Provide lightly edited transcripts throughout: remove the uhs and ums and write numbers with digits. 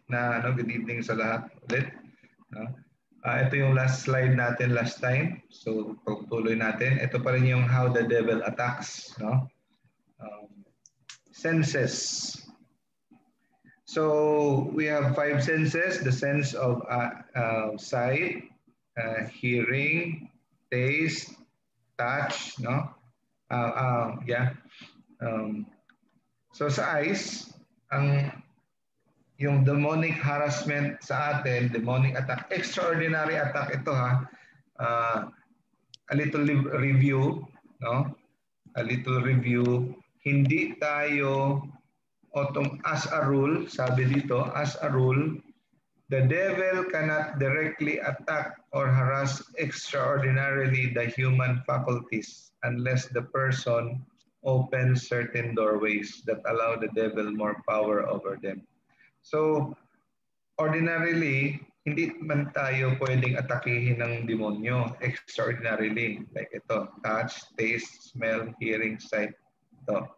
na good evening sa lahat ulit. No? Ito yung last slide natin last time. So pagtuloy natin. Ito pa rin yung how the devil attacks. No? Senses. So we have 5 senses. The sense of sight, hearing, taste, touch. No? Yeah. So sa eyes, yung demonic harassment sa atin, demonic attack, extraordinary attack ito ha. A little review, no? A little review. Hindi tayo as a rule, sabi dito, as a rule, the devil cannot directly attack or harass extraordinarily the human faculties unless the person opens certain doorways that allow the devil more power over them. So, ordinarily, hindi man tayo pwedeng atakihin ng demonyo extraordinarily. Like ito, touch, taste, smell, hearing, sight. Ito.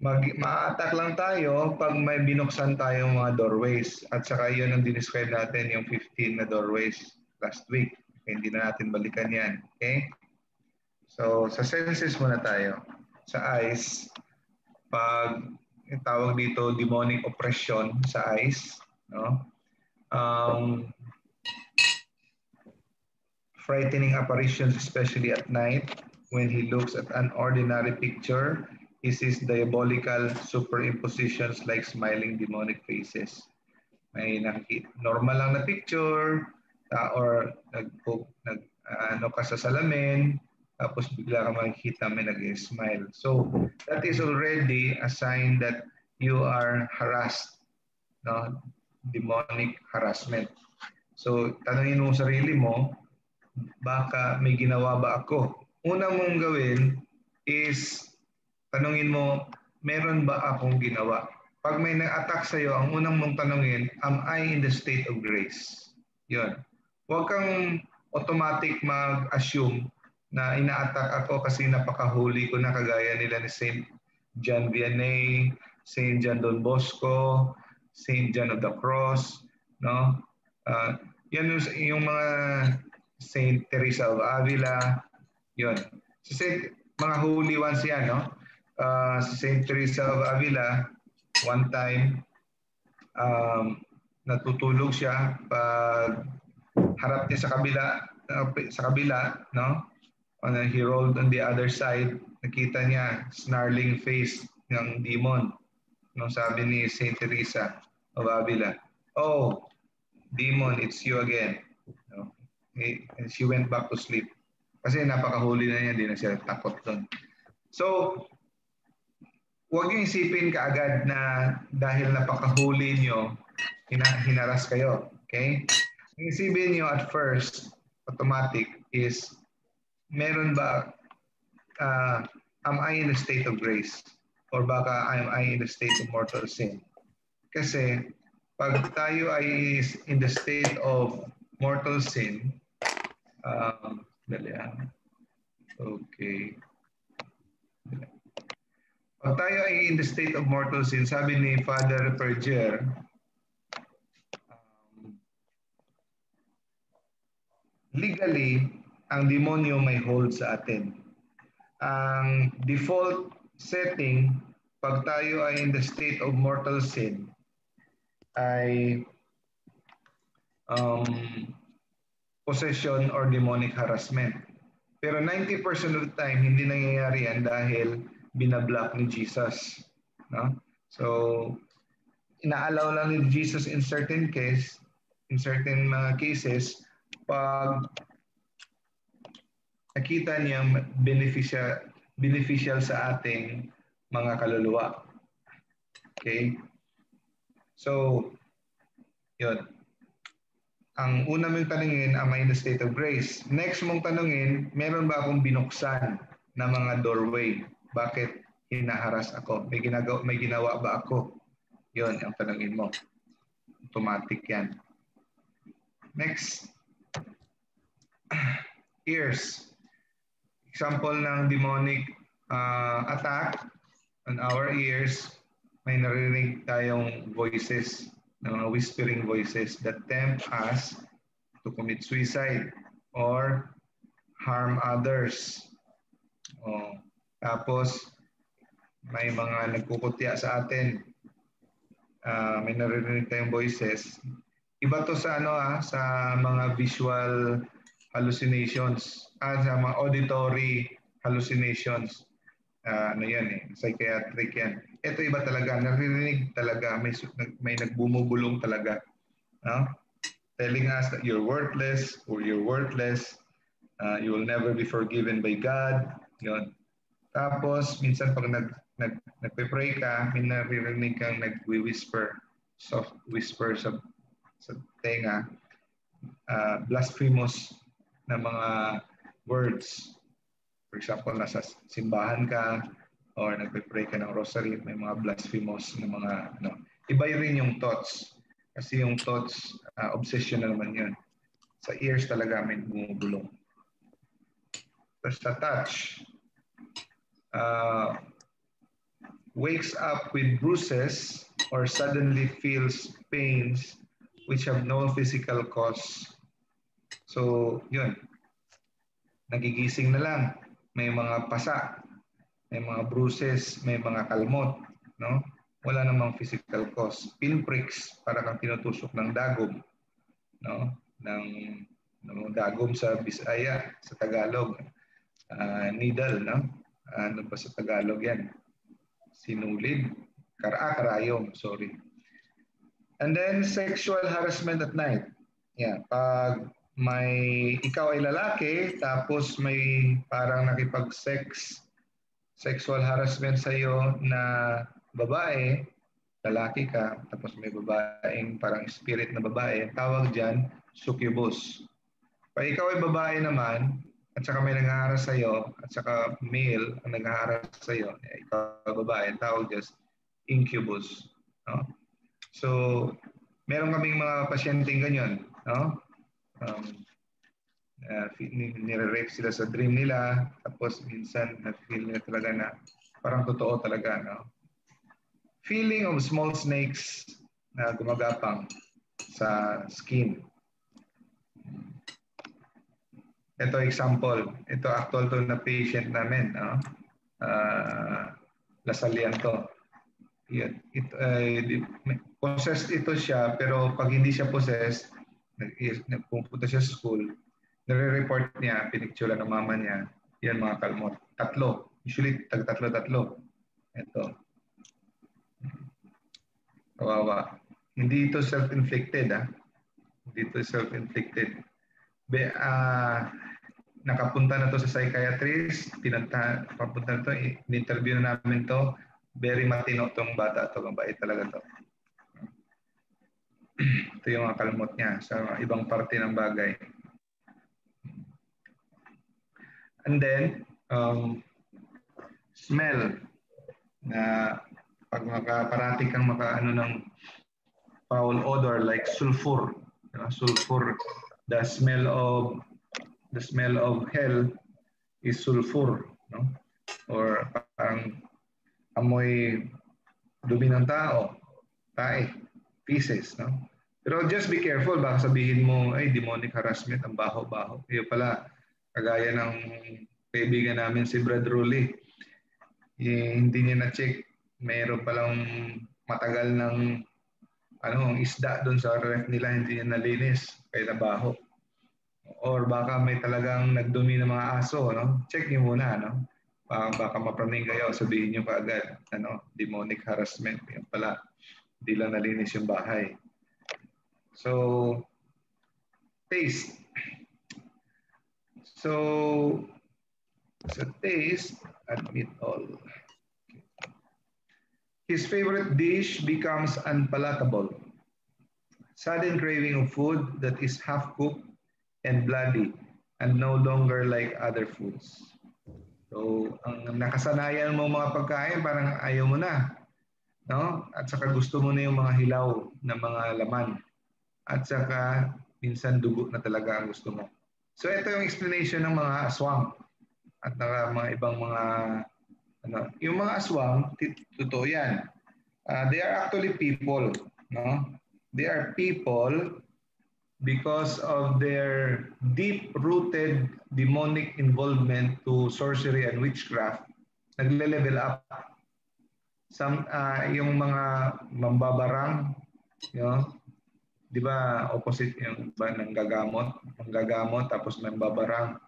Ma-attack lang tayo pag may binuksan tayong mga doorways. At saka yun ang dinescribe natin, yung 15 na doorways last week. Hindi na natin balikan yan. Okay? So, sa senses muna tayo. Sa eyes, pag tawag dito demonic oppression sa eyes, no? Frightening apparitions, especially at night, when he looks at an ordinary picture, he sees diabolical superimpositions like smiling demonic faces. May normal lang na picture, or ano ka sa salamin, tapos bigla ka makikita may nag-smile. So that is already a sign that you are harassed, no? Demonic harassment. So tanungin mo sarili mo, baka may ginawa ba ako? Una mong gawin is tanungin mo, meron ba akong ginawa? Pag may na-attack sa'yo, ang unang mong tanungin, am I in the state of grace? Yun. Huwag kang automatic mag-assume na ina-attack ako kasi napakahuli ko na kagaya nila ni St. John Vianney, St. John Don Bosco, St. John of the Cross, no? Yan yung mga St. Teresa of Avila, yun. Mga holy ones yan, no? Si St. Teresa of Avila, one time, natutulog siya pag harap niya sa kabila, no? He rolled on the other side, nakita niya snarling face ng demon. No, sabi ni St. Teresa of Avila, "Oh, demon, it's you again." No? And she went back to sleep. Kasi napakahuli na niya, hindi na siya takot doon. So, huwag niyo isipin kaagad na dahil napakahuli niyo, hinaras kayo. Okay? Isipin niyo at first, automatic is, meron ba, am I in a state of grace? Or baka am I in a state of mortal sin? Kasi pag tayo ay in the state of mortal sin, okay. Pag tayo ay in the state of mortal sin, sabi ni Father Perger, legally, ang demonyo may hold sa atin. Ang default setting, pag tayo ay in the state of mortal sin, ay possession or demonic harassment. Pero 90% of the time, hindi nangyayari yan dahil binablock ni Jesus. No? So, inaalaw lang ni Jesus in certain mga cases, pag nakita niya beneficial sa ating mga kaluluwa. Okay? So, yun. Ang una mong tanungin, am I in the state of grace? Next mong tanungin, meron ba akong binuksan na mga doorway? Bakit hinaharas ako? May ginawa ba ako? Yun ang tanungin mo. Automatic yan. Next. Ears. Example ng demonic attack on our ears, may naririnig tayong voices. ng mga whispering voices that tempt us to commit suicide or harm others. Tapos, may mga nagkukutya sa atin. May naririnig tayong voices. Iba to sa sa mga visual hallucinations, sa mga auditory hallucinations. Yan psychiatric yan. Ito iba talaga, naririnig talaga, may nagbumubulong talaga. Telling us that you're worthless or you're worthless, you will never be forgiven by God. Yun. Tapos, minsan pag nagpe-pray ka, may naririnig kang nagwi-whisper, soft whisper sa tenga, blasphemous na mga words. For example, nasa simbahan ka or nagpe-pray ka ng rosary, may mga blasphemous na mga Iba rin yung thoughts. Kasi yung thoughts, obsession na naman yun. Sa ears talaga may bumubulong. Tapos sa touch, wakes up with bruises or suddenly feels pains which have no physical cause. So, yun. Nagigising na lang. May mga pasa, may mga bruises, may mga kalmot. No? Wala namang physical cause. Pinpricks, para kang tinutusok ng dagom. No? Ng dagom sa Bisaya, sa Tagalog. Needle, no? Ano ba sa Tagalog yan? Sinulid. Karayom, sorry. And then, sexual harassment at night. Yeah, pag ikaw ay lalaki, tapos may parang nakipag-sex, sexual harassment sa'yo na babae, lalaki ka, tapos may babaeng parang spirit na babae, tawag dyan, succubus. Pag ikaw ay babae naman, at saka may nanghaharas sa'yo, at saka male ang nanghaharas sa'yo, ikaw babae, tawag dyan, incubus. No? So, meron kaming mga pasyenteng ganyan, no? Nire-rape sila sa dream nila, tapos minsan na-feel nila talaga na parang totoo talaga, no? Feeling of small snakes na gumagapang sa skin. Ito example, ito actual to na patient namin, no? Lasalian to. Possessed ito siya, pero pag hindi siya possessed, nagpupunta siya sa school, nire-report niya, pinicture ng mama niya, yan mga kalmot. Tatlo. Usually, tatlo. Ito. Kawawa. Hindi ito self-inflicted, Hindi ito self-inflicted. Nakapunta na to sa psychiatrist, papunta na to, in-interview na namin to, very matino tong bata to, mabait talaga to. Ito yung mga kalmot niya sa ibang parte ng bagay. And then, smell. Na pag parati kang makaano ng foul odor like sulfur. Sulfur, the smell of hell is sulfur, no? Or parang amoy dumi ng tao, tae, feces, no? Pero just be careful, baka sabihin mo, ay, demonic harassment, ang baho-baho. Iyo pala, kagaya ng kaibigan namin si Brad Rulli, hindi niya na-check, mayroon palang matagal ng isda doon sa ref nila, hindi niya nalinis, kaya nabaho. Or baka may talagang nagdumi ng mga aso, no? Check niyo muna, no? Baka mapraning kayo, sabihin niyo kaagad, demonic harassment, yan pala, hindi lang nalinis yung bahay. So, taste. So, sa taste, admit all. His favorite dish becomes unpalatable. Sudden craving of food that is half-cooked and bloody and no longer like other foods. So, ang nakasanayan mo mga pagkain, parang ayaw mo na. No? At saka gusto mo na yung mga hilaw na mga laman. At saka, minsan dugo na talaga ang gusto mo. So, ito yung explanation ng mga aswang. At mga ibang mga, yung mga aswang, totoo yan. They are actually people, no? They are people because of their deep-rooted demonic involvement to sorcery and witchcraft, nagle-level up. Yung mga mambabarang, you know, di ba opposite yung ba manggagamot tapos mambabarang,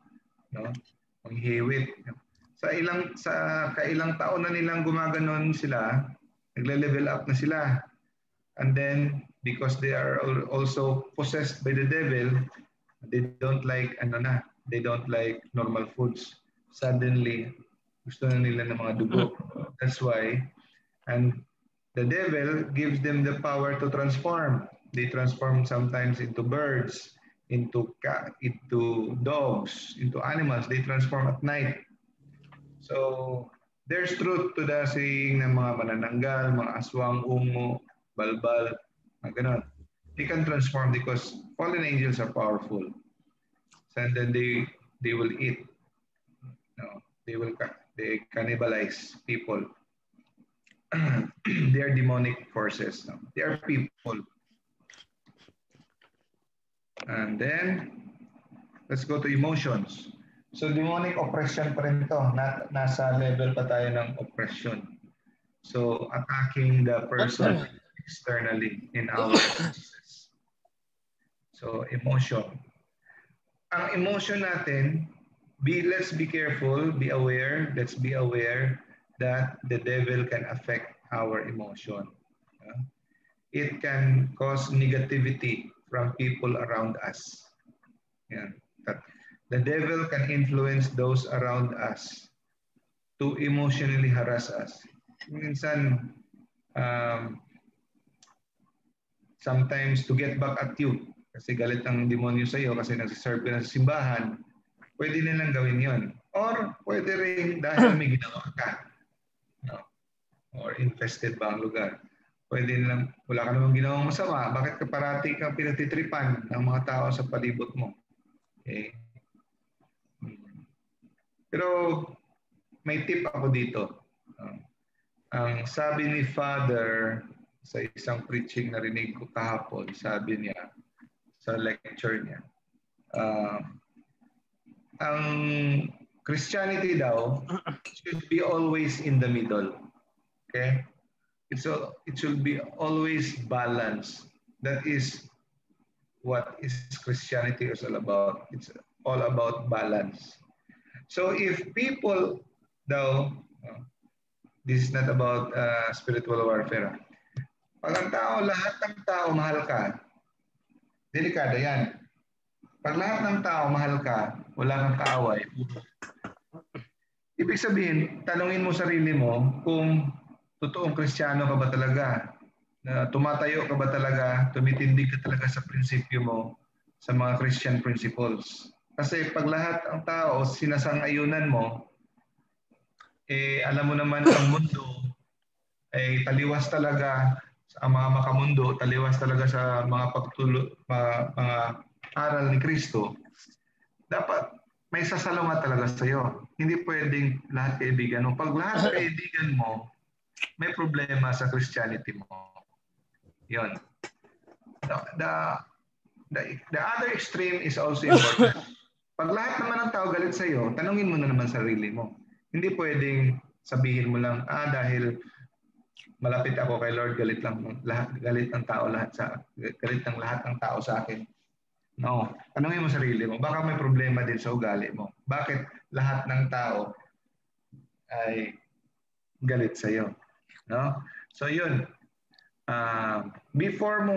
no? Manghiwit. Sa kailang taon na nilang gumaganon sila, nagle-level up na sila. And then because they are also possessed by the devil, they don't like they don't like normal foods. Suddenly, gusto na nila ng mga dugo. That's why, and the devil gives them the power to transform. They transform sometimes into birds, into dogs, into animals. They transform at night. So, there's truth to the saying ng mga manananggal, mga aswang, ungo, balbal, ganon. They can transform because fallen angels are powerful. And then they will eat. No, they cannibalize people. They are demonic forces. No? They are people. And then, let's go to emotions. So demonic oppression pa rin to. Nasa level pa tayo ng oppression. So attacking the person externally in our processes. So emotion. Ang emotion natin, let's be careful, be aware, let's be aware that the devil can affect our emotion. It can cause negativity from people around us. Yeah. The devil can influence those around us to emotionally harass us. Minsan, sometimes to get back at you. Kasi galit ang demonyo sa iyo kasi nagsiserve ka na sa simbahan, pwede nilang gawin yon. Or pwede rin dahil may ginawa ka. No? Or infested ba ang lugar. Pwede nilang, wala ka namang ginawang masama, bakit ka parati kang pinatitripan ng mga tao sa palibot mo? Okay? Pero may tip ako dito. Ang sabi ni Father sa isang preaching na rinig ko kahapon, sabi niya sa lecture niya, ang Christianity daw should be always in the middle. Okay? It should be always balanced. That is what is Christianity is all about. It's all about balance. So if people daw, this is not about spiritual warfare. Pag ang tao, lahat ng tao mahal ka, delikado yan. Pag lahat ng tao mahal ka, wala kang kaaway. Ibig sabihin, tanungin mo sarili mo kung totoong Kristiyano ka ba talaga? Tumatayo ka ba talaga? Tumitindig ka talaga sa prinsipyo mo, sa mga Christian principles. Kasi pag lahat ang tao sinasang-ayunan mo, alam mo naman ang mundo ay taliwas talaga sa mga makamundo, taliwas talaga sa mga mga aral ni Kristo. Dapat may sasalungat talaga sa iyo. Hindi pwedeng lahat kaibigan mo. Pag lahat kaibigan mo, may problema sa Christianity mo. Yon. The other extreme is also important. Pag lahat naman ng tao galit sa iyo, tanungin mo na naman sarili mo. Hindi pwedeng sabihin mo lang, dahil malapit ako kay Lord, galit ng lahat ng tao sa akin. No, tanungin mo sarili mo, baka may problema din sa ugali mo. Bakit lahat ng tao ay galit sa iyo? No? So yun, before mo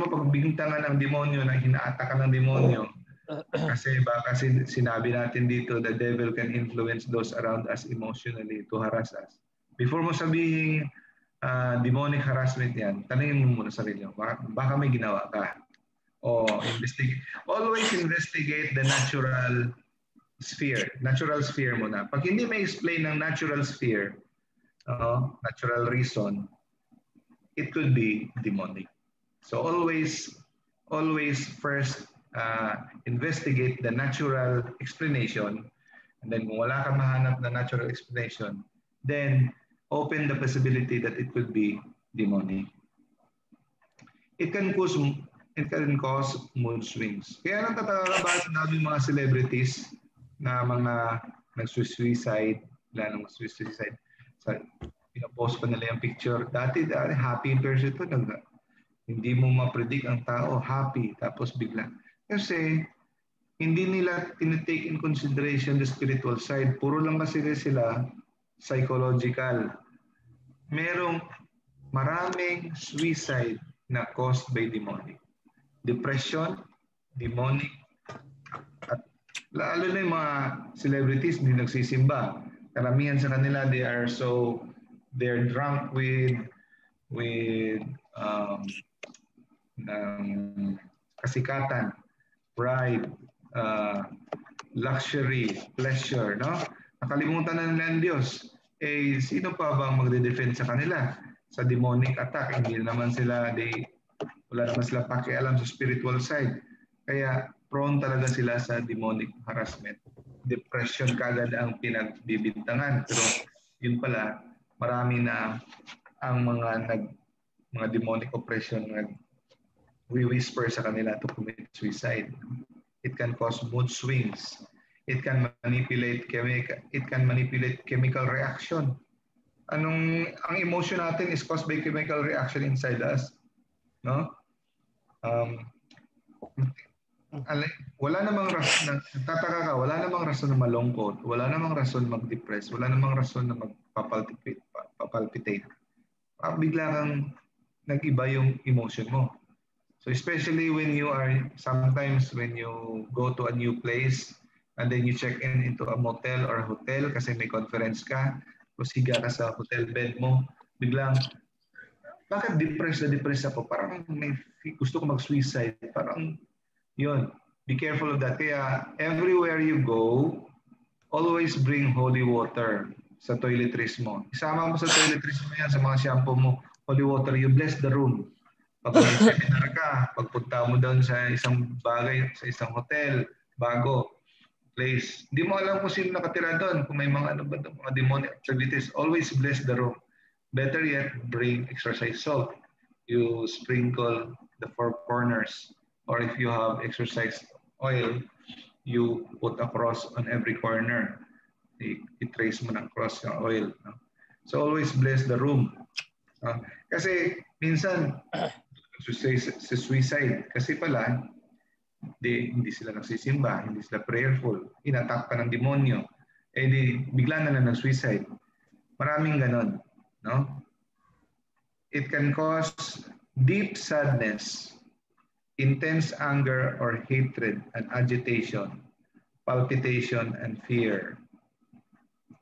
pagbintangan ng demonyo, na hinaataka ng demonyo, kasi baka sinabi natin dito, the devil can influence those around us emotionally to harass us. Before mo sabihin demonic harassment yan, tanungin mo muna sarili mo, baka may ginawa ka. O always investigate the natural sphere muna. Pag hindi may explain ng natural sphere, natural reason, it could be demonic. So always first investigate the natural explanation, and then kung wala kang mahanap na natural explanation, then open the possibility that it could be demonic. it can cause mood swings. Kaya lang tataka ka bakit namin mga celebrities na mga nagsuicide, wala nang suicide. Sa pinapost pa nila yung picture. Dati happy in person ito. Hindi mo ma-predict ang tao, happy, tapos bigla. Kasi hindi nila tinitake in consideration the spiritual side. Puro lang kasi sila psychological. Maraming suicide na caused by demonic. Depression, demonic, at lalo na yung mga celebrities hindi nagsisimba. Karamihan sa kanila, they're drunk with kasikatan, pride, luxury, pleasure, no? Nakalimutan na nila ang Diyos. Sino pa bang magde-defend sa kanila? Sa demonic attack, wala naman sila pakialam sa spiritual side. Kaya prone talaga sila sa demonic harassment. Depression kagad ang pinagbibintangan. Pero yun pala, marami na ang mga demonic oppression we whisper sa kanila to commit suicide. It can cause mood swings. It can manipulate chemical reaction. Ang emotion natin is caused by chemical reaction inside us, no? Wala namang rason tataka ka, wala namang rason na malungkot, wala namang rason mag-depress, wala namang rason na magpapalpitate. Bigla kang nag-iba yung emotion mo. So especially sometimes when you go to a new place and then you check into a motel or a hotel kasi may conference ka, tapos higa ka sa hotel bed mo, biglang, bakit depressed ako? Parang gusto ko mag-suicide. Parang, yun. Be careful of that. Kaya, everywhere you go, always bring holy water sa toiletries mo. Isama mo sa toiletries mo yan, sa mga shampoo mo, holy water, you bless the room. Pag may seminar ka, pagpunta mo doon sa isang bagay, sa isang hotel, bago, place. Hindi mo alam kung sino nakatira doon, kung may mga mga demonic activities. Always bless the room. Better yet, bring exercise salt. You sprinkle the four corners. Or if you have exercise oil, you put a cross on every corner. I-trace mo ng cross yung oil. So always bless the room. Kasi minsan, sa suicide, kasi pala, hindi sila nagsisimba, hindi sila prayerful, inattack ka ng demonyo, bigla na nag-suicide. Maraming ganon, no? It can cause deep sadness, intense anger or hatred and agitation, palpitation and fear.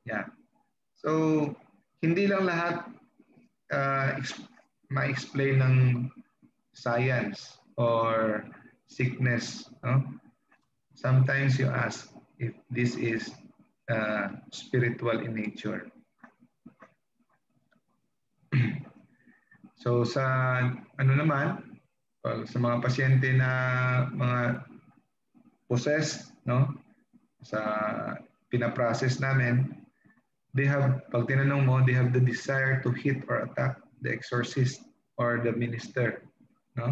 Yeah. So, hindi lang lahat ma-explain ng science or sickness, no? Sometimes you ask if this is spiritual in nature. So sa sa mga pasyente na mga possessed, no? Sa pinaprocess namin, pag tinanong mo, they have the desire to hit or attack the exorcist or the minister, no?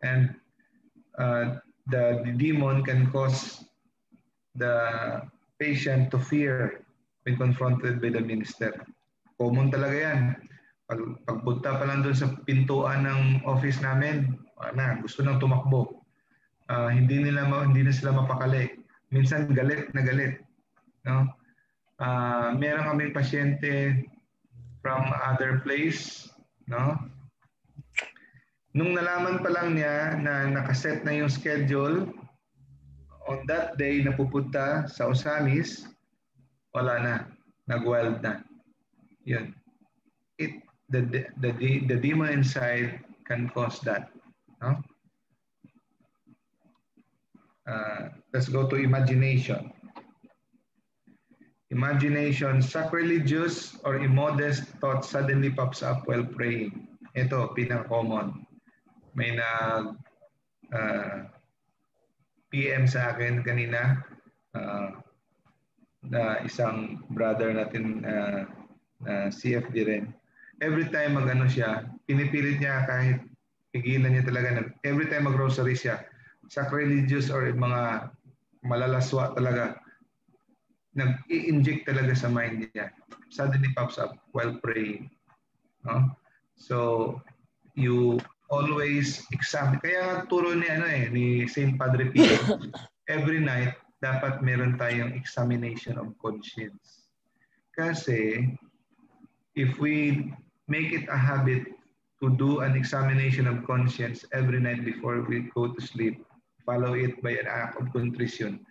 And the demon can cause the patient to fear when confronted by the minister. Common talaga yan. Pagpunta pa lang doon sa pintuan ng office namin, gusto nang tumakbo. Hindi na sila mapakali. Minsan galit na galit. No? Meron kaming pasyente from other place, no? Nung nalaman pa lang niya na nakaset na yung schedule, on that day na pupunta sa Osamis, wala na, nag-wild na. Yun. The demon inside can cause that. No? Let's go to imagination. Imagination, sacrilegious or immodest thought suddenly pops up while praying. Ito, pinaka-common. May PM sa akin kanina na isang brother natin na CFD rin. Every time siya, pinipilit niya kahit pigilan niya talaga na every time mag-grocery siya, sacrilegious or mga malalaswa talaga, nag-i-inject talaga sa mind niya. Suddenly pops up while praying. No? So, you always examine. Kaya nga turo ni, ni Saint Padre Pio, every night, dapat meron tayong examination of conscience. Kasi, if we make it a habit to do an examination of conscience every night before we go to sleep, follow it by an act of contrition,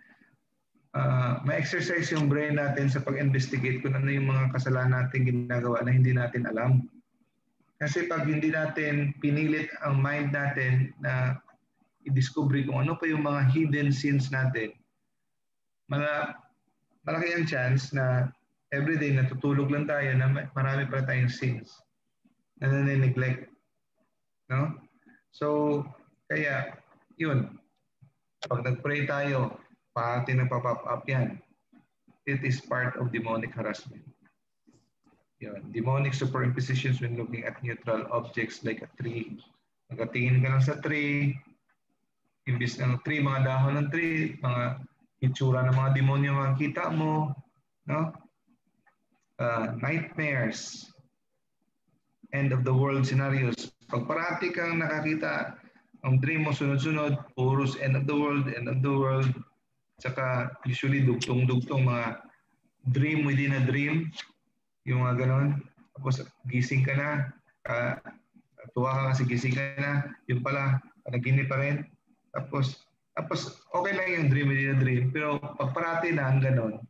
ma-exercise yung brain natin sa pag-investigate kung ano yung mga kasalanan natin ginagawa na hindi natin alam. Kasi pag hindi natin pinilit ang mind natin na i-discover kung ano pa yung mga hidden sins natin, malaki ang chance na everyday natutulog lang tayo na marami pa tayong sins na nane-neglect. No? So, kaya, yun. Pag nag-pray tayo, pati nagpa-pop up yan. It is part of demonic harassment. Yun. Demonic superimpositions when looking at neutral objects like a tree. Nagatingin ka lang sa tree, imbis ng tree, mga dahon ng tree, mga itsura ng mga demonyo makikita mo, no? Nightmares, end of the world scenarios. Pag parati kang nakakita, ang dream mo sunod-sunod, puros end of the world, saka usually dugtong-dugtong mga dream within a dream, yung mga ganon. Tapos gising ka na, tuwa ka kasi gising ka na, yun pala, naginip pa rin. Tapos okay lang yung dream within a dream, pero pag parati na ang ganon,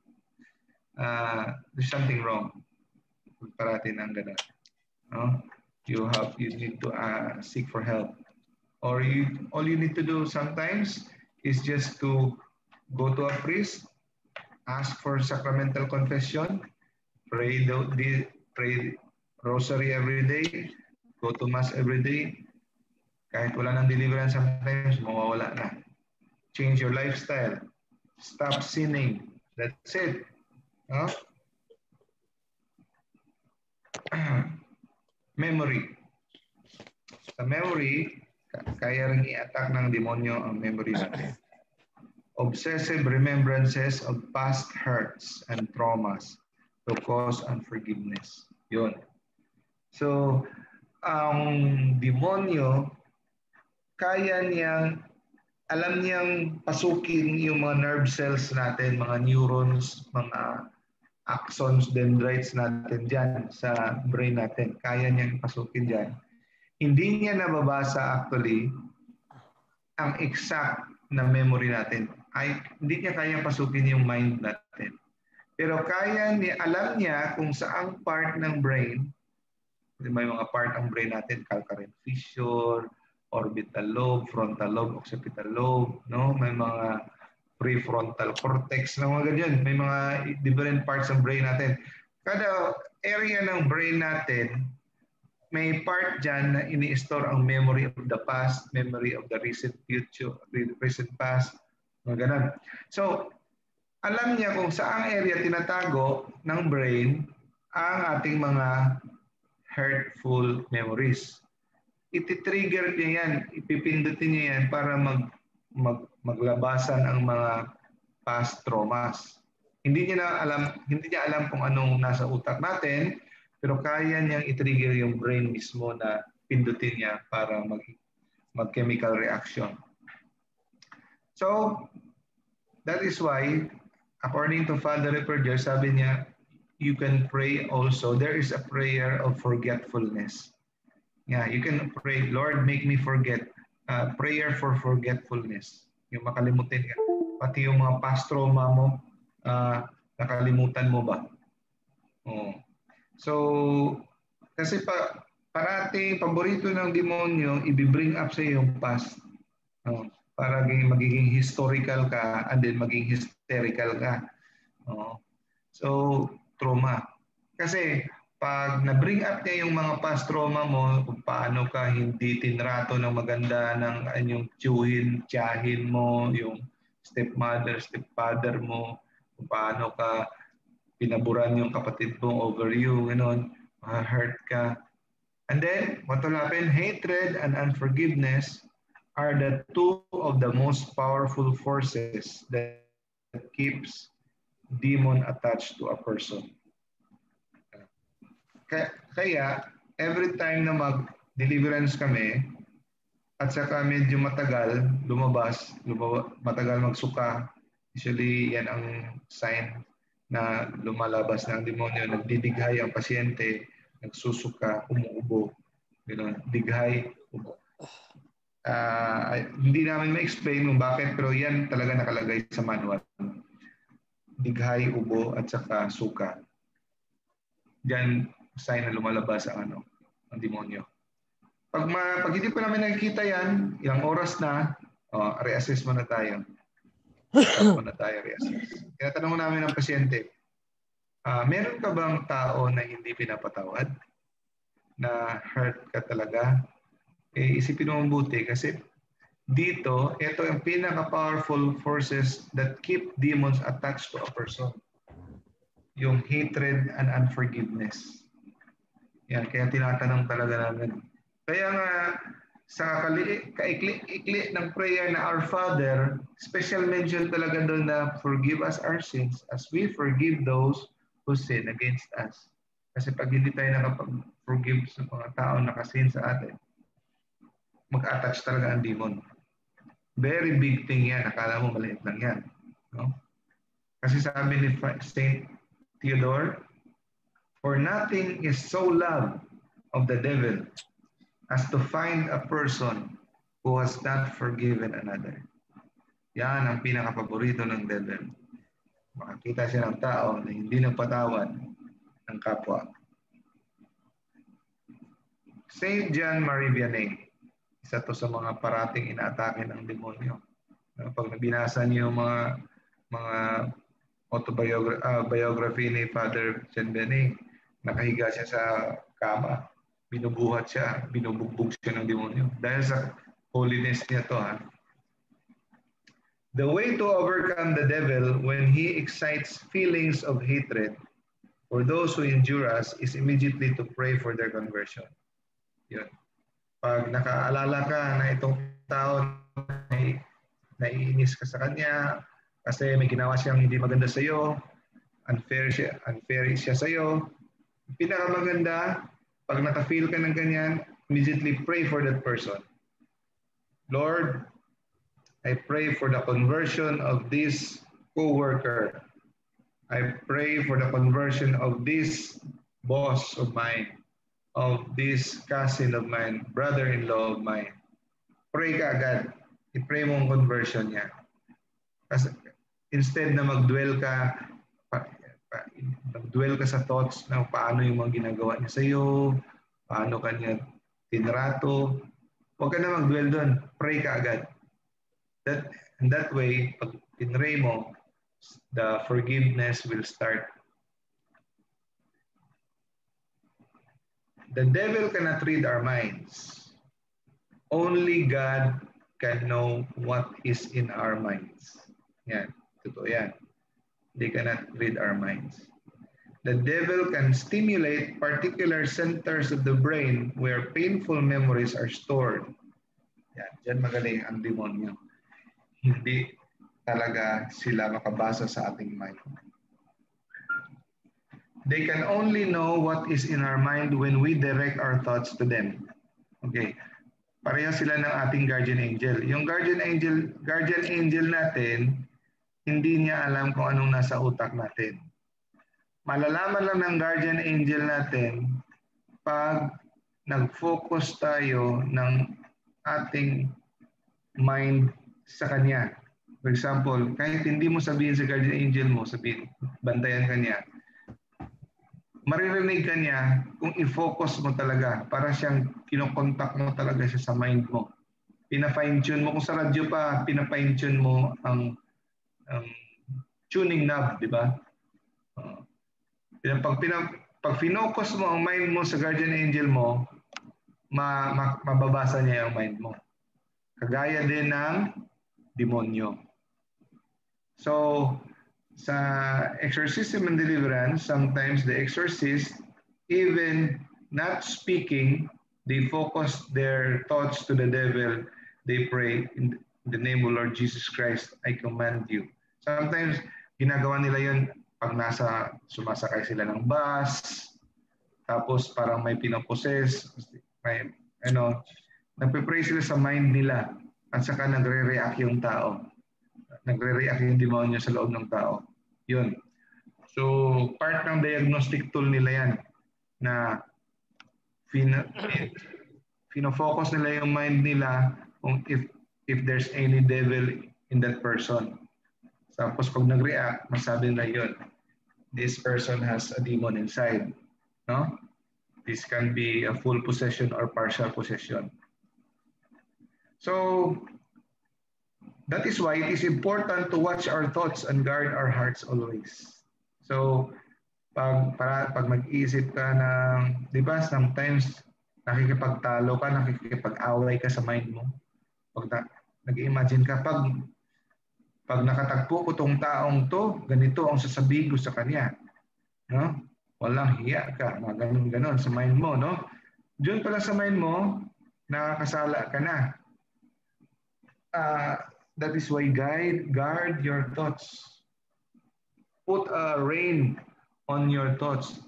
there's something wrong. Pag parati na ang ganon. No? You need to seek for help. Or all you need to do sometimes is just to go to a priest, ask for sacramental confession, pray rosary every day, go to mass every day. Kahit wala ng deliverance, sometimes mawawala na. Change your lifestyle. Stop sinning. That's it. Huh? Memory. Sa memory, kaya rin i-attack ng demonyo ang memory natin. Obsessive remembrances of past hurts and traumas to cause unforgiveness. Yun. So, ang demonyo, alam niyang pasukin yung mga nerve cells natin, mga neurons, mga axons, dendrites natin dyan sa brain natin. Kaya niyang pasukin dyan. Hindi niya nababasa actually ang exact na memory natin. Hindi niya kaya pasukin yung mind natin. Pero alam niya kung saang part ng brain, may mga part ng brain natin, calcarine fissure, orbital lobe, frontal lobe, occipital lobe, no? May mga prefrontal cortex, na mga ganyan. May mga different parts ng brain natin. Kada area ng brain natin, may part dyan na ini-store ang memory of the past, memory of the recent future, recent past, mga ganun. So, alam niya kung saang area tinatago ng brain ang ating mga hurtful memories. Iti-trigger niya yan, ipipindutin niya yan para maglabasan ang mga past traumas. Hindi niya alam kung anong nasa utak natin, pero kaya niyang i-trigger yung brain mismo na pindutin niya para mag-chemical reaction. So, that is why, according to Father Reperger, sabi niya, you can pray also. There is a prayer of forgetfulness. Yeah, you can pray, Lord, make me forget. Prayer for forgetfulness. Yung makalimutin ka. Pati yung mga past trauma mo, nakalimutan mo ba? Oh. So, kasi parati, paborito ng demonyo, i-bring up sa yung past. Para magiging historical ka and then maging hysterical ka. So, trauma. Kasi, pag na-bring up niya yung mga past trauma mo, kung paano ka hindi tinrato ng maganda ng yung tiyahin mo, yung stepmother, stepfather mo, kung paano ka pinaburan yung kapatid mo over you, gano'n, ma-hurt ka. And then, what will happen? Hatred and unforgiveness are the two of the most powerful forces that keeps demon attached to a person. Kaya, every time na mag-deliverance kami, at saka medyo matagal magsuka, usually yan ang sign na lumalabas ng demonyo, nagdidighay ang pasyente, nagsusuka, umuubo, gano'n, dighay, ubo. Hindi namin ma-explain kung bakit, pero yan talaga nakalagay sa manual. Dighay, ubo, at saka suka. Diyan, sign na lumalabas ang demonyo. Pag hindi pa namin nakikita yan, ilang oras na, reassess muna tayo. Stop muna tayo, reassess. Kaya tanong namin ng pasyente, meron ka bang tao na hindi pinapatawad? Na hurt ka talaga? Isipin mo mabuti kasi dito, ito ang pinaka-powerful forces that keep demons attached to a person. Yung hatred and unforgiveness. Yan, kaya tinatanong talaga namin. Kaya nga, sa kaikli ng prayer na Our Father, special mention talaga doon na forgive us our sins as we forgive those who sin against us. Kasi pag hindi tayo nakapag-forgive sa mga tao na nakasin sa atin, mag-attach talaga ang demon. Very big thing yan. Akala mo maliit lang yan. No? Kasi sabi ni Saint Theodore, for nothing is so love of the devil as to find a person who has not forgiven another. Yan ang pinaka-paborito ng devil. Makakita siya ng tao na hindi nagpatawad ng kapwa. Saint John Marie Vianney, isa to sa mga parating inaatake ng demonyo. Pag nabinasa niyo yung mga biography ni Father John Vianney, nakahiga siya sa kama, binubuhat siya, binubugbog siya ng demonyo. Dahil sa holiness niya to. The way to overcome the devil when he excites feelings of hatred for those who injure us is immediately to pray for their conversion. Yun. Pag nakaalala ka na itong tao naiinis ka sa kanya kasi may ginawa siyang hindi maganda sa iyo, unfair siya sa iyo, pinakamaganda, pag naka-feel ka ng ganyan, immediately pray for that person. Lord, I pray for the conversion of this co-worker. I pray for the conversion of this boss of mine, of this cousin of mine, brother-in-law of mine. Pray ka agad. I-pray mo ang conversion niya. Kasi instead na mag-dwell ka sa thoughts ng paano yung mga ginagawa niya sa iyo, paano kanya tinrato, huwag ka na mag-dwell doon. Pray ka agad. That way, pag tinray mo, the forgiveness will start. The devil cannot read our minds. Only God can know what is in our minds. Yan, totoo yan. They cannot read our minds. The devil can stimulate particular centers of the brain where painful memories are stored. Yan, dyan magaling ang demonyo. Hindi talaga sila makabasa sa ating mind. They can only know what is in our mind when we direct our thoughts to them. Okay. Pareho sila ng ating guardian angel. Yung guardian angel natin, hindi niya alam kung anong nasa utak natin. Malalaman lang ng guardian angel natin pag nag-focus tayo ng ating mind sa kanya. For example, kahit hindi mo sabihin sa guardian angel mo, sabihin, bantayan ka niya, maririnig ka niya kung i-focus mo talaga para siyang kinokontak mo talaga siya sa mind mo. Pina-fine-tune mo. Kung sa radyo pa, pina-fine-tune mo ang tuning knob, di ba? Pag finocus mo ang mind mo sa guardian angel mo, mababasa niya yung mind mo. Kagaya din ng demonyo. So, sa exorcism and deliverance, sometimes the exorcist, even not speaking, They focus their thoughts to the devil. They pray, in the name of Lord Jesus Christ, I command you. Sometimes, ginagawa nila yun pag sumasakay sila ng bus, tapos parang may pinoposes, may, nagpe-pray sila sa mind nila, at saka nagre-react yung tao. Nagre-react yung demonyo sa loob ng tao. Yun. So, part ng diagnostic tool nila yan, na focus nila yung mind nila kung if there's any devil in that person. Tapos pag nag-react, masabi nila yun, this person has a demon inside. No? This can be a full possession or partial possession. So, that is why it is important to watch our thoughts and guard our hearts always. So, pag mag-iisip ka ng, di ba, sometimes nakikipagtalo ka, nakikipag-away ka sa mind mo. Pag nag-imagine ka, pag nakatagpo ko tong taong to, ganito ang sasabihin ko sa kanya. No? Walang hiya ka, mga ganun sa mind mo, no? Diyan pala sa mind mo, nakakasala ka na. That is why guard your thoughts. Put a rein on your thoughts.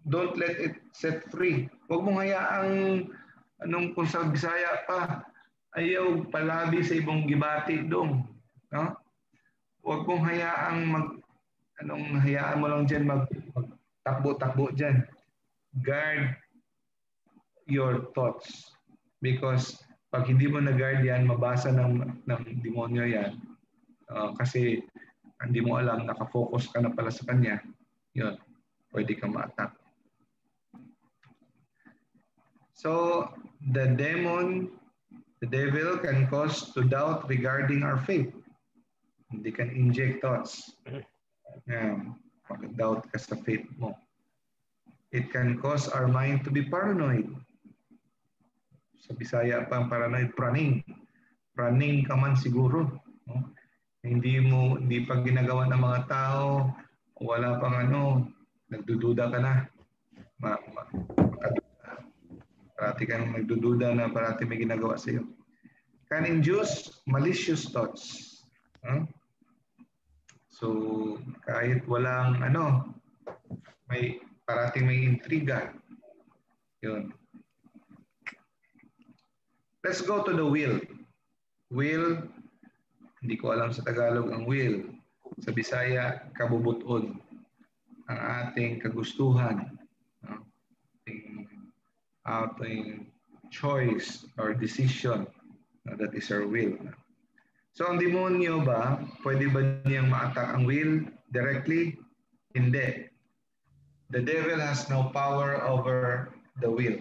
Don't let it set free. Huwag mong hayaang kung sa Bisaya pa, ayaw palabi sa ibong gibati dong. No? Huwag mong hayaang hayaan mo lang dyan magtakbo-takbo dyan. Guard your thoughts. Because pag hindi mo na-guard yan, mabasa ng demonyo yan. Kasi hindi mo alam, nakafocus ka na pala sa kanya, yun, pwede ka ma-attack. So, the devil can cause to doubt regarding our faith. They can inject thoughts. Pag-doubt ka sa faith mo. It can cause our mind to be paranoid. Sa Bisaya pa ang paranoid, praning. Praning ka man siguro. No? Hindi pa ginagawa ng mga tao, wala pang nagdududa ka na. Parati kang nagdududa na parati may ginagawa sa iyo. Can induce malicious thoughts. So, kahit walang parating may intriga. Yun. Let's go to the will. Will, hindi ko alam sa Tagalog ang will. Sa Bisaya, kabubuton. Ang ating kagustuhan. Ating choice or decision. That is our will. So ang demonyo ba, pwede ba niyang ma-attack ang will directly? Hindi. The devil has no power over the will.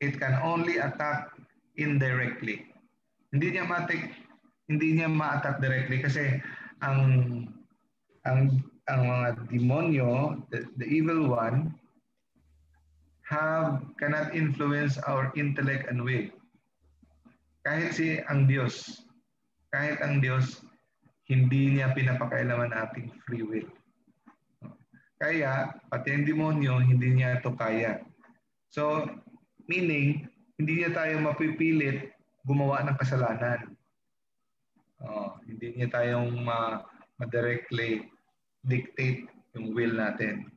It can only attack indirectly. Hindi niya ma-attack directly kasi ang mga demonyo, the evil one, cannot influence our intellect and will. Kahit ang Diyos, hindi niya pinapakailaman ating free will. Kaya, pati ang demonyo, hindi niya ito kaya. So, meaning, hindi niya tayo mapipilit gumawa ng kasalanan. Hindi niya tayong ma-directly dictate yung will natin.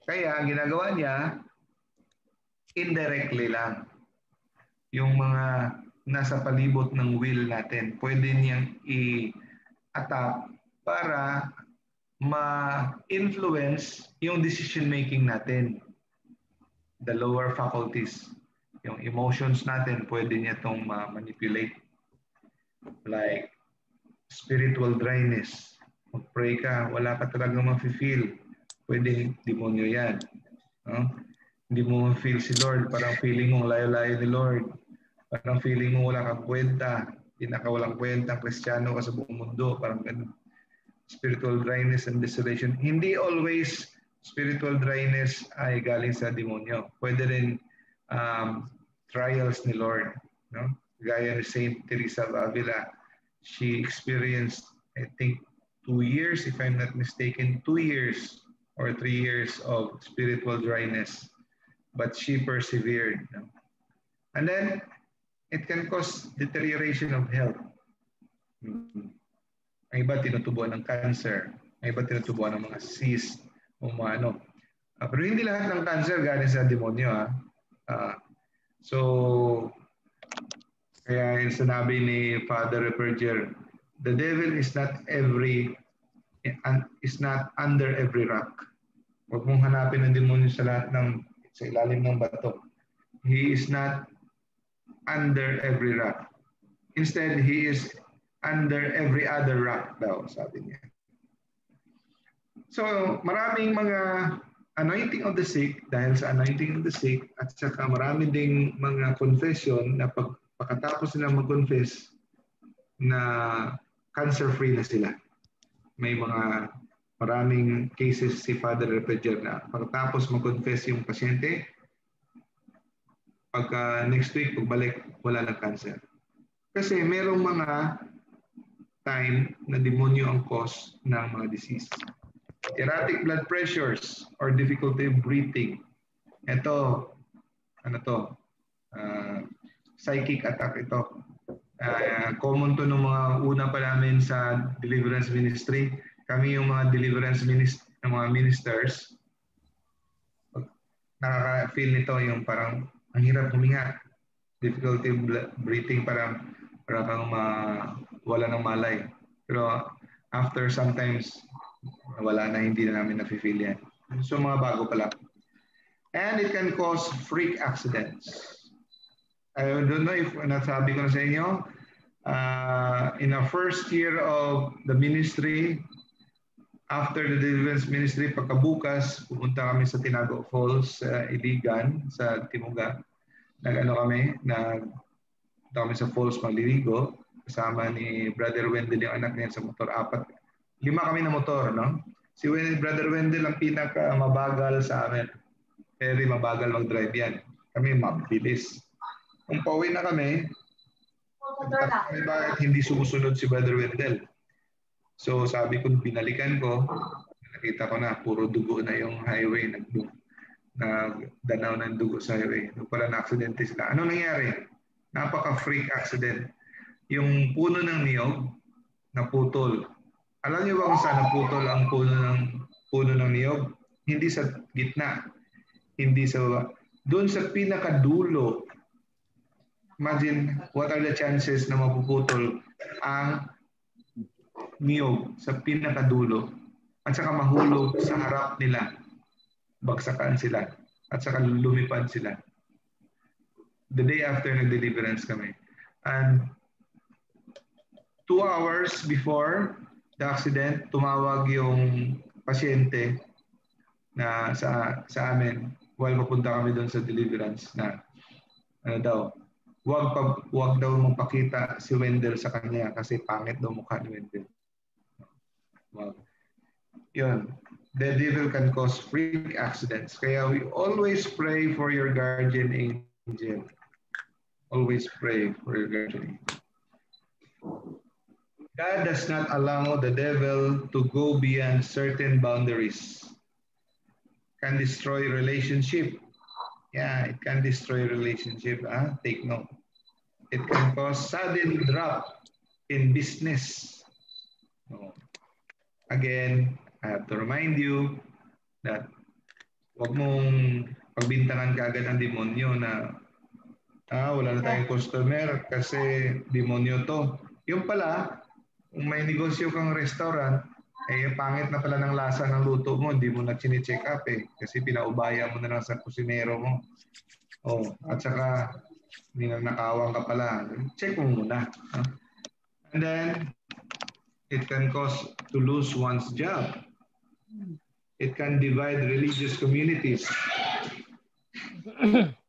Kaya, ang ginagawa niya, indirectly lang. Yung mga nasa palibot ng will natin, pwede niyang i-attack para ma-influence yung decision-making natin. The lower faculties, yung emotions natin, pwede niya itong ma-manipulate. Like spiritual dryness. Mag-pray ka, wala ka talagang ma-feel. Pwede demonyo yan. Hindi mo ma-feel si Lord, parang feeling mo layo-layo ni Lord. Parang feeling mo wala kang kwenta, walang kwenta, Kristiyano ka sa buong mundo, parang ganun. Spiritual dryness and desolation. Hindi always spiritual dryness ay galing sa demonyo. Pwede rin trials ni Lord. No? Gaya ni Saint Teresa of Avila, she experienced, I think, 2 years, if I'm not mistaken, 2 years or 3 years of spiritual dryness. But she persevered. No? And then, it can cause deterioration of health. May iba tinutubuan ng cancer, may iba tinutubuan ng mga cyst, o mga ano. Pero hindi lahat ng cancer galing sa demonyo. So, kaya yung sinabi ni Father Reperger, the devil is not under every rock. Huwag mong hanapin ang demonyo sa lahat sa ilalim ng bato. He is not under every rock. Instead, he is under every other rock daw, sabi niya. So, maraming mga anointing of the sick dahil sa anointing of the sick at saka marami ding mga confession na pagkatapos nila mag-confess na cancer-free na sila. May mga maraming cases si Father Reperger na pagkatapos mag-confess yung pasyente, pagka next week, pagbalik, wala ng cancer. Kasi merong mga time na demonyo ang cause ng mga disease. Erratic blood pressures or difficulty breathing. Ito, psychic attack ito. Common to ng mga una pa namin sa deliverance ministry. Kami yung mga deliverance ministers, nakaka-feel nito yung parang ang hirap huminga. Difficulty breathing, parang kang wala ng malay. Pero after sometimes, wala na, hindi na namin na-feel yan. So mga bago pala. And it can cause freak accidents. I don't know if nasabi ko na sa inyo, in our first year of the ministry, after the deliverance ministry, pagkabukas, pumunta kami sa Tinago Falls, Iligan, sa Timuga. Nagpunta kami sa falls Maliligo, kasama ni Brother Wendell, yung anak niya sa motor, 5 kami na motor, no? Si Brother Wendell ang pinaka mabagal sa amin. Very mabagal mag-drive yan. Kami mabilis. Kung pauwi na kami, bakit hindi sumusunod si Brother Wendell? So sabi ko, binalikan ko, nakita ko na, puro dugo na yung highway, nagdanaw ng dugo sa highway. Pala na-aksidente sila. Ano nangyari? Napaka-freak accident. Yung puno ng niyog, naputol. Alam niyo ba kung saan naputol ang puno ng niyog? Hindi sa gitna. Doon sa pinakadulo. Imagine, what are the chances na mapuputol ang niyog sa pinakadulo at saka mahulog sa harap nila. Bagsakan sila at saka lumipad sila. The day after nag-deliverance kami. And 2 hours before the accident, tumawag yung pasyente na sa amin while papunta kami doon sa deliverance na wag daw magpakita si Wendell sa kanya kasi pangit daw mukha ni Wendell. Wow. Yun. The devil can cause freak accidents. Kaya we always pray for your guardian angel. Always pray for your guardian angel. God does not allow the devil to go beyond certain boundaries. Can destroy relationship. Yeah, it can destroy relationship. Take note. It can cause sudden drop in business. Again, I have to remind you that huwag mong pagbintangan kaagad ang demonyo na wala na tayong customer kasi demonyo to. Yung pala, kung may negosyo kang restaurant, pangit na pala ng lasa ng luto mo, hindi mo na chine-check up kasi pinaubaya mo na lang sa kusinero mo. At saka ninanakawan ka pala. Check mo muna. And then, it can cause to lose one's job. It can divide religious communities.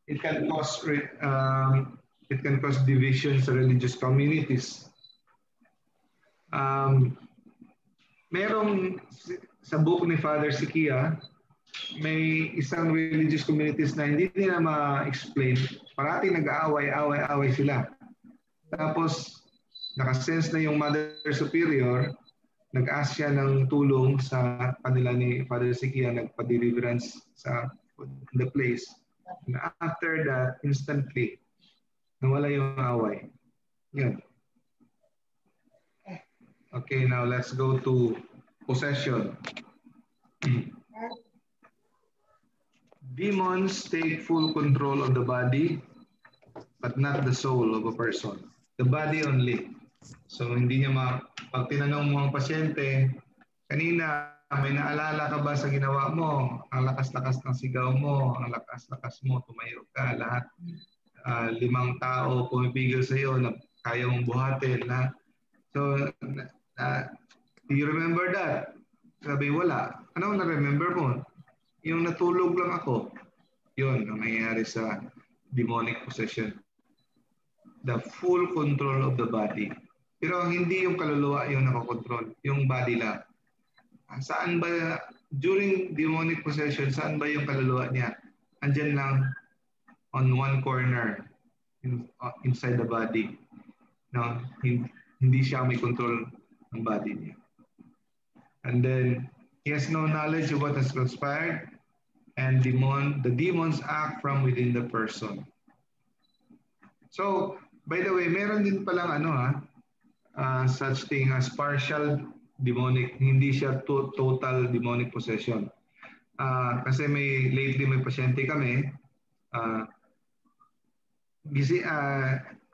It can cause divisions in religious communities. Merong sa book ni Father Sikia, may isang religious communities na hindi nila ma-explain. Parating nag-aaway sila. Tapos, nakasense na yung Mother Superior, nag-ask siya ng tulong sa kanila ni Father Sikia, nagpa-deliverance sa the place. And after that, instantly, Nawala yung away. Yun. Okay, now let's go to possession. Demons take full control of the body, but not the soul of a person. The body only. So hindi niya pag tinanong mo ang pasyente, kanina may naalala ka ba sa ginawa mo? Ang lakas-lakas ng sigaw mo, ang lakas-lakas mo, tumayo ka, lahat 5 tao pumipigil sa iyo na kaya mong buhatin. So, do you remember that? Sabi, wala. Ano na-remember mo? Yung natulog lang ako. Yun ang nangyayari sa demonic possession. The full control of the body. Pero hindi yung kaluluwa yung nakakontrol, yung body lang. Saan ba, during demonic possession, saan ba yung kaluluwa niya? Andyan lang on one corner inside the body. No, hindi siya may control ng body niya. And then, he has no knowledge of what has transpired, and the demons act from within the person. So, by the way, meron din palang such thing as partial demonic, hindi siya total demonic possession. Kasi lately may pasyente kami,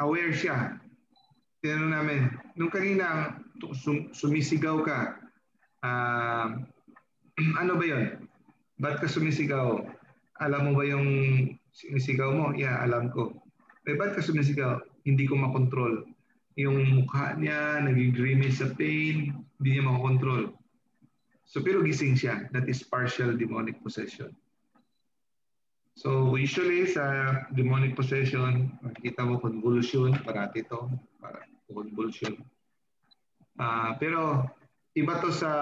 aware siya. Tinanong namin, nung kanina sumisigaw ka, ano ba yun? Ba't ka sumisigaw? Alam mo ba yung sinisigaw mo? Yeah, alam ko. Ba't ka sumisigaw? Hindi ko makontrol. Yung mukha niya, nag-grimace sa pain, hindi niya makakontrol. So, pero gising siya. That is partial demonic possession. So, usually sa demonic possession, makikita mo convulsion, parati ito, convulsion. Pero iba to sa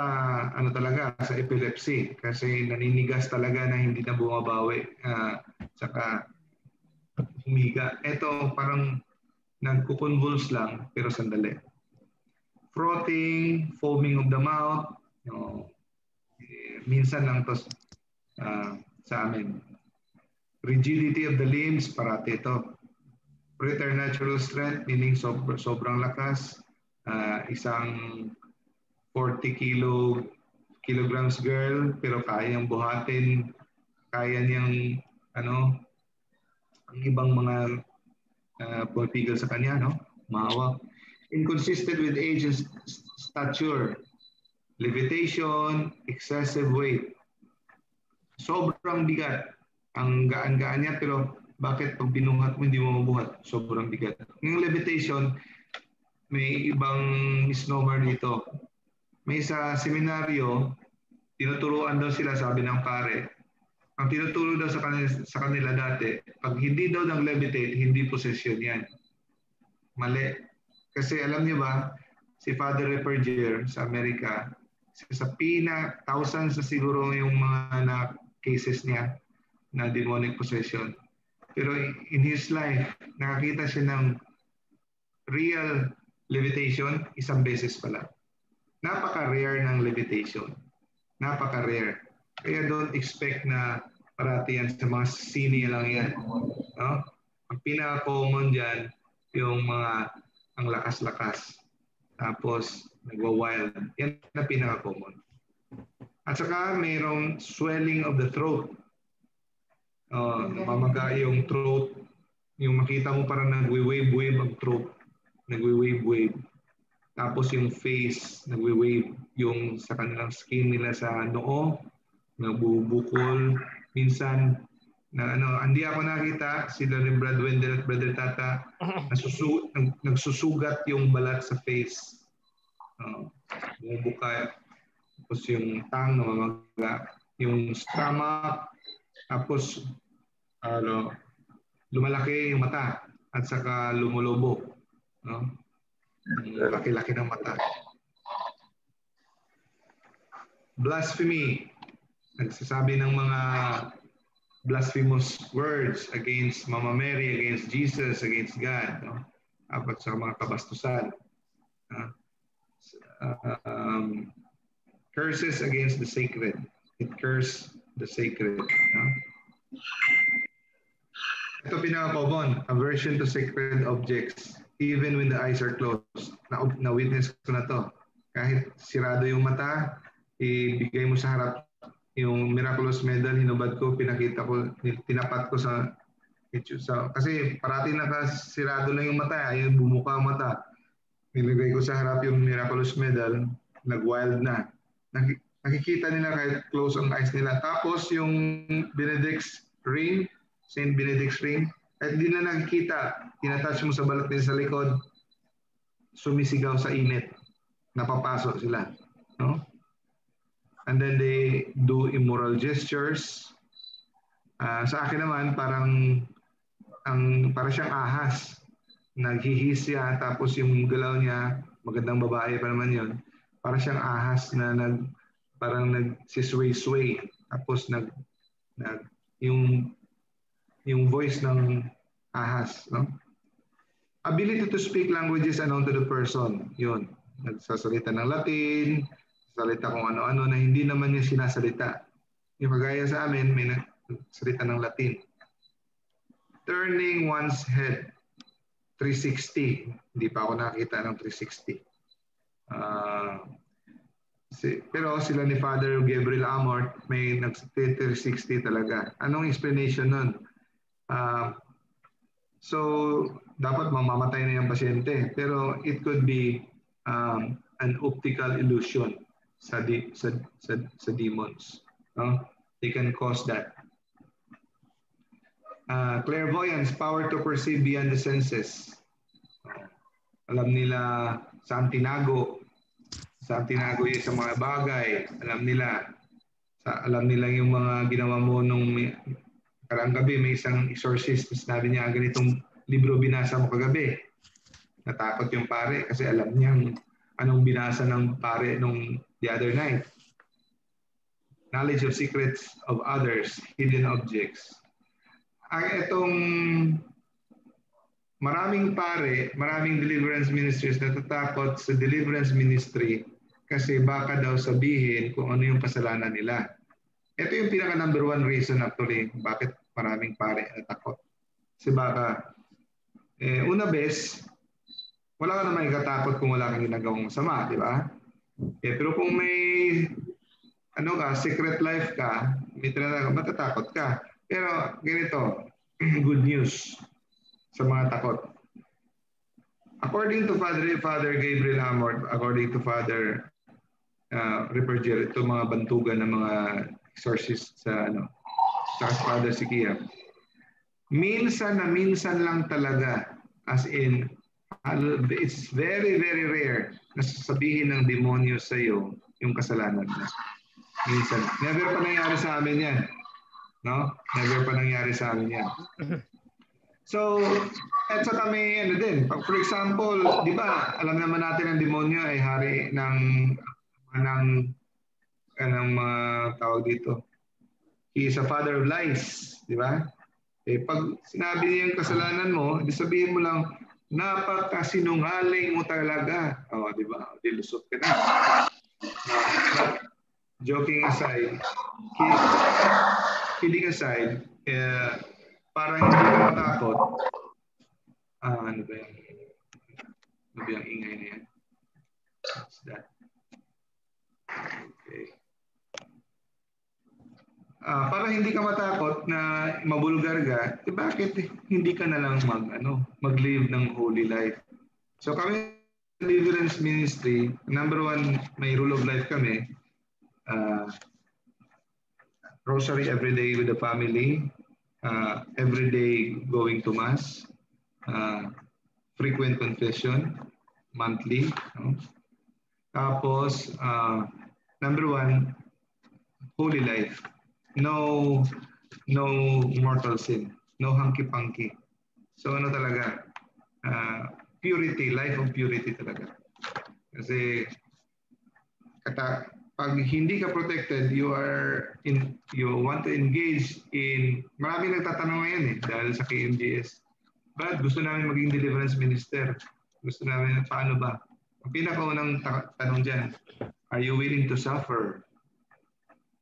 sa epilepsy kasi naninigas talaga na hindi na bumabawi, saka humiga. Ito parang nagko-convulse lang pero sandali. Frothing, foaming of the mouth, minsan lang to sa amin. Rigidity of the limbs, parati ito. Preternatural strength, meaning sobrang lakas. Isang 40 kilograms girl, pero kayang buhatin, kaya niyang, ang ibang mga pumipigil sa kanya, mahawak. Inconsistent with age and stature, levitation, excessive weight. Sobrang bigat. Ang gaan-gaan niya, pero bakit pag binuhat mo, hindi mo mabuhat? Sobrang bigat. Yung levitation, may ibang misnomer dito. May sa seminaryo, tinuturuan daw sila, sabi ng pare, ang tinuturo daw sa kanila dati, pag hindi daw nag-levitate, hindi possession yan. Mali. Kasi alam niyo ba, si Father Repergier sa Amerika, sa thousands na siguro yung mga cases niya na demonic possession. Pero in his life, nakakita siya ng real levitation, isang beses pala. Napaka-rare ng levitation. Napaka-rare. Kaya don't expect na parati yan sa mga sini lang yan. No? Ang pinaka-common dyan, yung ang lakas-lakas. Tapos, nagwa-wild. Yan na pinaka-common. At saka, mayroong swelling of the throat. Namamaga yung throat. Yung makita mo parang nagwe-wave-wave ang throat. Nagwe-wave-wave. Tapos yung face, nagwe-wave. Yung sa kanilang skin nila sa noo, nabubukol. Minsan, hindi ako nakita, sila ni Brad Wendell at Brother Tata, nagsusugat yung balat sa face. Bumubuka. Tapos yung tongue, namamaga. Yung stomach, tapos lumalaki yung mata at saka lumulubo. Laki-laki ng mata. Blasphemy. Nagsasabi ng mga blasphemous words against Mama Mary, against Jesus, against God. At sa mga kabastusan. Curses against the sacred. It curses the sacred. Ito pinaka-common, aversion to sacred objects, even when the eyes are closed. Na-witness ko na to. Kahit sirado yung mata, ibigay mo sa harap yung miraculous medal, hinubad ko, pinakita ko, tinapat ko sa kasi parati nakasirado lang yung mata, ayaw bumuka ang mata. Nilagay ko sa harap yung miraculous medal, nag-wild na. Nakikita nila kahit close ang eyes nila. Tapos yung Benedict's ring, Saint Benedict's ring, kahit di na nakikita, tinatouch mo sa balat nila sa likod, sumisigaw sa init, napapasok sila. No? And then they do immoral gestures. Sa akin naman, para siyang ahas. Naghihis siya, tapos yung galaw niya, magandang babae pa naman yun, para siyang ahas na parang nagsisway-sway. Tapos yung voice ng ahas. No? Ability to speak languages unknown to the person. Yun. Nagsasalita ng Latin, salita kung ano-ano na hindi naman niya sinasalita. Yung kagaya sa amin, may nagsalita ng Latin. Turning one's head 360. Hindi pa ako nakakita ng 360. Pero sila ni Father Gabriel Amort, may nag-360 talaga. Anong explanation nun? So, dapat mamamatay na yung pasyente. Pero it could be an optical illusion sa demons. No? They can cause that. Clairvoyance, power to perceive beyond the senses. Alam nila saan tinago yung sa mga bagay. Alam nila yung mga ginawa mo nung karang gabi, may isang exorcist, sinabi niya, ganitong libro binasa mo kagabi. Natakot yung pare kasi alam niya anong binasa ng pare nung the other night. Knowledge of secrets of others, hidden objects. Itong maraming deliverance ministries natatakot sa deliverance ministry kasi baka daw sabihin kung ano yung kasalanan nila. Ito yung pinaka number one reason actually bakit maraming pare natakot. Kasi baka, una bes, wala ka naman ikatakot kung wala kang ginagawang masama, di ba? Pero kung may secret life ka, may matatakot ka. Pero ganito, good news sa mga takot. According to Father Gabriel Amort, according to Father Reperger, ito mga bantugan ng mga exorcist sa Father Sikia. Minsan lang talaga, as in, it's very, very rare na sasabihin ng demonyo sa iyo yung kasalanan mo. Minsan. Never pa nangyari sa amin yan. No? Never pa nangyari sa amin yan. So, at saka may din. For example, di ba, alam naman natin ang demonyo ay hari ng mga tawag dito. He is a father of lies. Di ba? Pag sinabi niya yung kasalanan mo, sabihin mo lang, napakasinungaling mo talaga. Di ba? Dilusot ka na. Joking aside, kidding aside, para hindi ka matakot, ano ba yung ingay na yan? What's that? Okay. Para hindi ka matakot na mabulgar ka, bakit hindi ka na lang mag-live ng holy life? So kami, Deliverance Ministry, number one, may rule of life kami. Rosary every day with the family, every day going to Mass, frequent confession, monthly. No? Tapos, number one, holy life. No mortal sin. No hanky-panky. So talaga, purity, life of purity talaga. Kasi, pag hindi ka protected, you want to engage in, maraming nagtatanong ngayon dahil sa KMJS. But gusto namin maging deliverance minister. Gusto namin, paano ba? Ang pinakaunang tanong dyan, are you willing to suffer?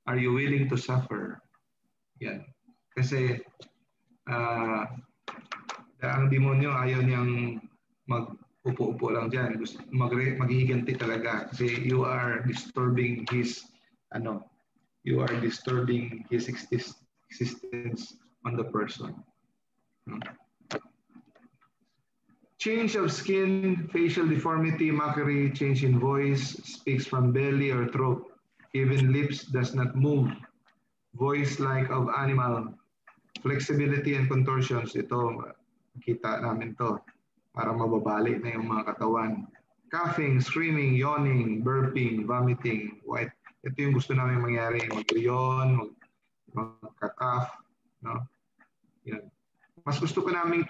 Are you willing to suffer? Yan. Kasi Ang demonyo ayaw niyang mag-upo-upo lang dyan. Maghihiganti talaga kasi you are disturbing his existence on the person. Change of skin, facial deformity, mockery, change in voice, speaks from belly or throat. Even lips does not move. Voice like of animal. Flexibility and contortions. Ito, kita namin to. Para mababali na yung mga katawan. Coughing, screaming, yawning, burping, vomiting, white. Ito yung gusto namin mangyari. Mag-yawn, magka-cough. No? Yan. Mas gusto ko namin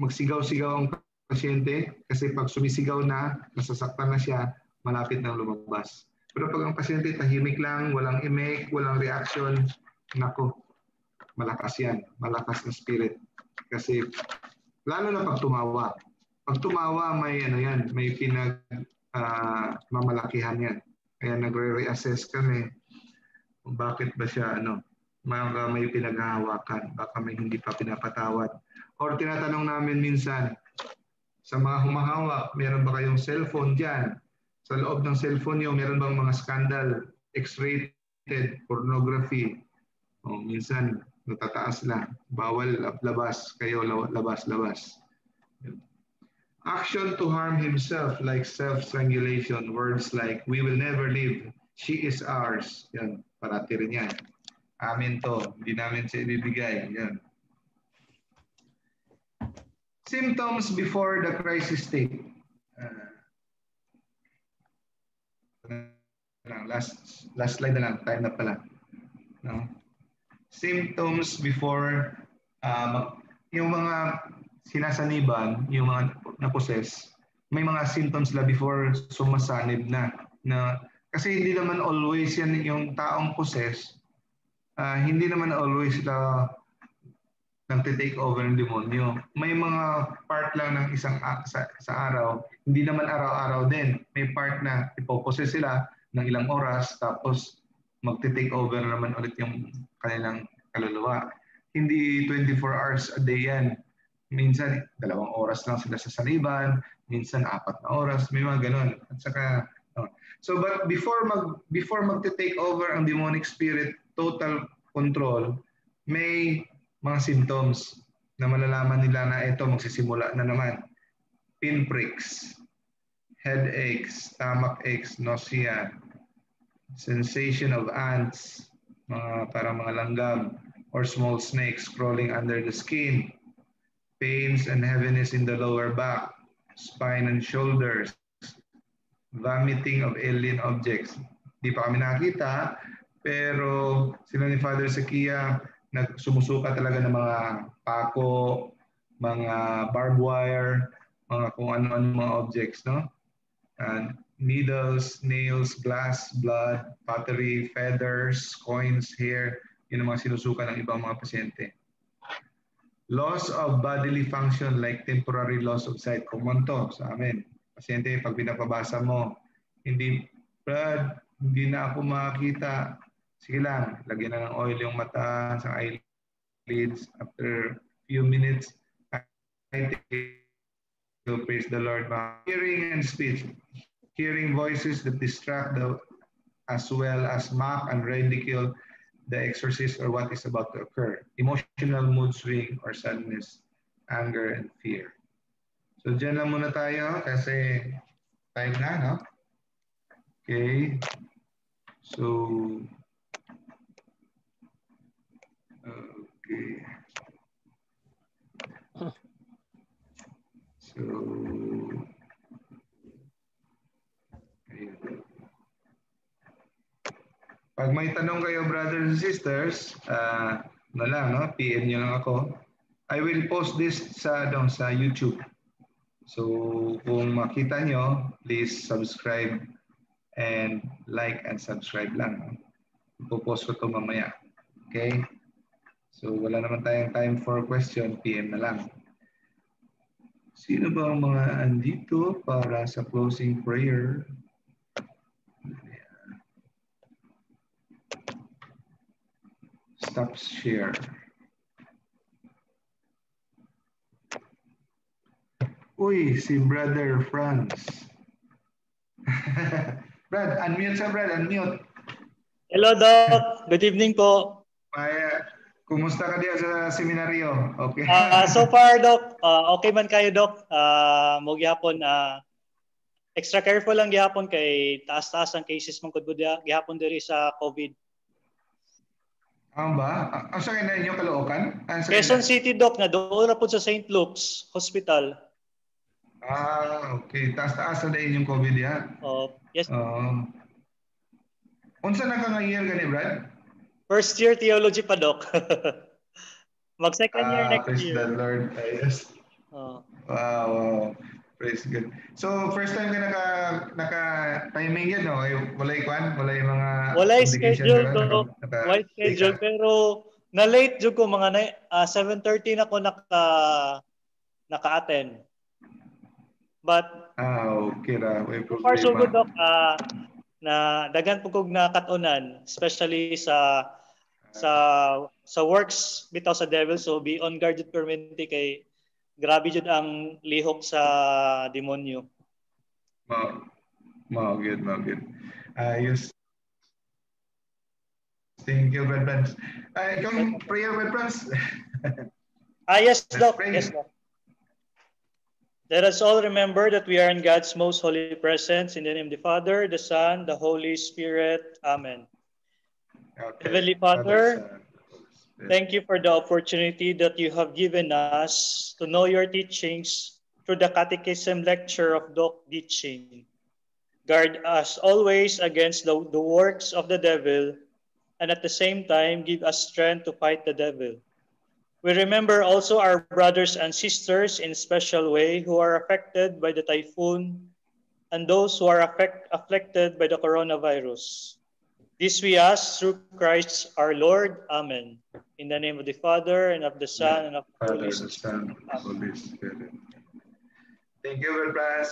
magsigaw-sigaw ang pasyente kasi pag sumisigaw na, nasasaktan na siya, malapit nang lumabas. Pero pag ang pasyente tahimik lang, walang imake, walang reaction, nako, malakas yan. Malakas na spirit. Kasi lalo na pag tumawa. Pag tumawa, may may mamalakihan yan. Kaya nagre-reassess kami kung bakit ba siya may pinaghahawakan, baka may hindi pa pinapatawad. Or tinatanong namin minsan, sa mga humahawak, meron ba kayong cellphone dyan? Sa loob ng cellphone niyo, meron bang mga scandal, X-rated, pornography? O, minsan, natataas na. Bawal labas, kayo labas. Action to harm himself, like self-strangulation. Words like, we will never leave, she is ours. Yan, parati rin yan. Amin to, hindi namin siya ibibigay. Yan. Symptoms before the crisis state. Last slide na lang, time na pala. No? Symptoms before, yung mga sinasaniban, yung mga na-possess, may mga symptoms la before sumasanib na kasi hindi naman always yan yung taong possess, hindi naman always nagte-take over ng demonyo. May mga part lang ng sa araw, hindi naman araw-araw din. May part na ipoposes sila ng ilang oras, tapos magte-take over naman ulit yung kanilang kaluluwa. Hindi 24 hours a day yan. Minsan, 2 oras lang sila sa saniban, minsan 4 na oras, may mga ganun. At saka, but before magte-take over ang demonic spirit, total control, may mga symptoms na malalaman nila na ito magsisimula na naman. Pinpricks, headaches, stomach aches, nausea, sensation of ants, parang mga langgam, or small snakes crawling under the skin, pains and heaviness in the lower back, spine and shoulders, vomiting of alien objects. Di pa kami nakita, pero sila ni Father Zakia, nagsumusuka talaga ng mga pako, mga barbed wire, mga kung ano-ano mga objects, no? And needles, nails, glass, blood, pottery, feathers, coins, hair, yun ang mga sinusuka ng ibang mga pasyente. Loss of bodily function like temporary loss of sight. Common to sa amin. Pasyente, pag pinapabasa mo, Brad, hindi na ako makakita. Sige lang, lagyan na ng oil yung mata sa eyelids. After few minutes, praise the Lord. Hearing and speech. Hearing voices that distract as well as mock and ridicule the exorcist or what is about to occur. Emotional mood swing or sadness, anger, and fear. So dyan lang muna tayo kasi time na, no? Okay. So, okay. So, ayun. Pag may tanong kayo, brothers and sisters, PM nyo lang ako. I will post this sa YouTube. So, kung makita nyo, please subscribe and like and subscribe lang. Ipopost ko ito mamaya. Okay? So, wala naman tayong time for question. PM na lang. Sino ba ang mga andito para sa closing prayer? Stop share. Uy, si Brother Franz. Brad, unmute sa Brad, unmute. Hello, Doc. Good evening po. Ay, kumusta ka diya sa seminaryo? Okay. So far, Doc, okay man kayo, Doc. Mo gihapon, extra careful lang gihapon kay taas-taas ang cases mong kudkod gihapon diri sa COVID. Ang ba? Ang sa na inyo Caloocan? Quezon City, Doc, na doon na po sa St. Luke's Hospital. Okay. Taas-taas na inyong COVID ya? Yes. Unsa na ka nga year gani, Brad? First year theology pa, Doc. Mag second year next praise year. The Lord. Yes. Wow. Praise God. So, first time ka naka-timing yan, no? Walay kwan? Walay mga... Walay schedule, Doc. Walay schedule. Pero, na-late dyan ko, mga 7:30 na ko naka-attend. But, okay ra. So far, so good, Doc. Na dagan po kog nakatunan, especially sa works bitaw sa devil. So be on guard jud permanente kay grabe jud ang lihok sa demonyo. Good. Yes. Thank you, Brad Franz. Ikaw prayer, Brad Franz? Yes, Doc. Yes, Doc. Let us all remember that we are in God's most holy presence. In the name of the Father, the Son, the Holy Spirit. Amen. Okay. Heavenly Father, thank you for the opportunity that you have given us to know your teachings through the Catechism lecture of Doc Ditching. Guard us always against the works of the devil, and at the same time, give us strength to fight the devil. We remember also our brothers and sisters in a special way who are affected by the typhoon and those who are afflicted by the coronavirus. This we ask through Christ our Lord. Amen. In the name of the Father, and of the Son, and of the Holy Spirit. Thank you, Brad.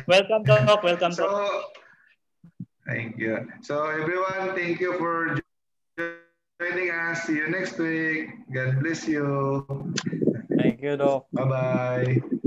Welcome, Doc. Welcome, Doc. Thank you. So, everyone, thank you for joining us. See you next week. God bless you. Thank you, Doc. Bye-bye.